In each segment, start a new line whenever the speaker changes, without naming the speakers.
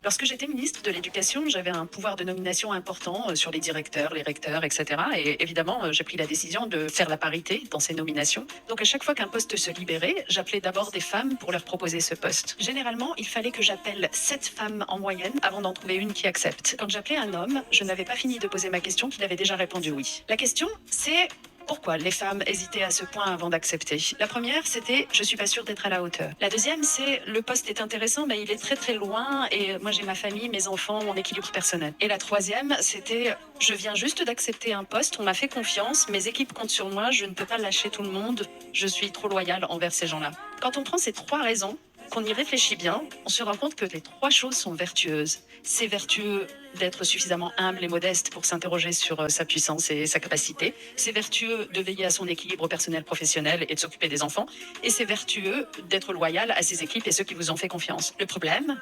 Lorsque j'étais ministre de l'Éducation, j'avais un pouvoir de nomination important sur les directeurs, les recteurs, etc. Et évidemment, j'ai pris la décision de faire la parité dans ces nominations. Donc à chaque fois qu'un poste se libérait, j'appelais d'abord des femmes pour leur proposer ce poste. Généralement, il fallait que j'appelle 7 femmes en moyenne avant d'en trouver une qui accepte. Quand j'appelais un homme, je n'avais pas fini de poser ma question qu'il avait déjà répondu oui. La question, c'est: pourquoi les femmes hésitaient à ce point avant d'accepter? La première, c'était: je suis pas sûre d'être à la hauteur. La deuxième, c'est: le poste est intéressant, mais il est très très loin et moi j'ai ma famille, mes enfants, mon équilibre personnel. Et la troisième, c'était: je viens juste d'accepter un poste, on m'a fait confiance, mes équipes comptent sur moi, je ne peux pas lâcher tout le monde, je suis trop loyale envers ces gens-là. Quand on prend ces 3 raisons, qu'on y réfléchit bien, on se rend compte que les 3 choses sont vertueuses. C'est vertueux d'être suffisamment humble et modeste pour s'interroger sur sa puissance et sa capacité. C'est vertueux de veiller à son équilibre personnel, professionnel et de s'occuper des enfants. Et c'est vertueux d'être loyal à ses équipes et ceux qui vous ont fait confiance. Le problème,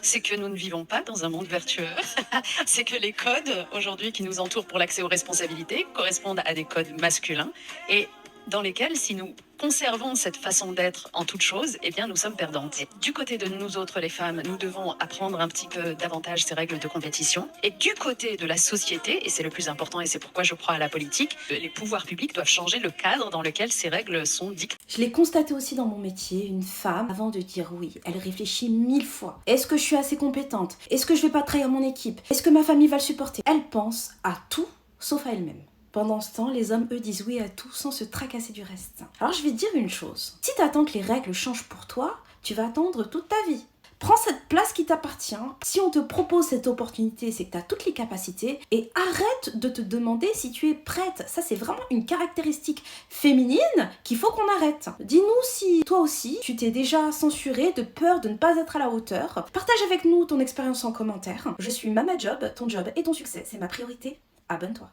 c'est que nous ne vivons pas dans un monde vertueux. C'est que les codes aujourd'hui qui nous entourent pour l'accès aux responsabilités correspondent à des codes masculins et dans lesquels, si nous conservons cette façon d'être en toute chose, eh bien, nous sommes perdantes. Et du côté de nous autres, les femmes, nous devons apprendre un petit peu davantage ces règles de compétition. Et du côté de la société, et c'est le plus important, et c'est pourquoi je crois à la politique, les pouvoirs publics doivent changer le cadre dans lequel ces règles sont dictées.
Je l'ai constaté aussi dans mon métier, une femme, avant de dire oui, elle réfléchit 1000 fois. Est-ce que je suis assez compétente? Est-ce que je vais pas trahir mon équipe? Est-ce que ma famille va le supporter? Elle pense à tout, sauf à elle-même. Pendant ce temps, les hommes, eux, disent oui à tout sans se tracasser du reste. Alors je vais te dire une chose. Si tu attends que les règles changent pour toi, tu vas attendre toute ta vie. Prends cette place qui t'appartient. Si on te propose cette opportunité, c'est que tu as toutes les capacités. Et arrête de te demander si tu es prête. Ça, c'est vraiment une caractéristique féminine qu'il faut qu'on arrête. Dis-nous si toi aussi, tu t'es déjà censurée de peur de ne pas être à la hauteur. Partage avec nous ton expérience en commentaire. Je suis Mama Job, ton job et ton succès, c'est ma priorité. Abonne-toi.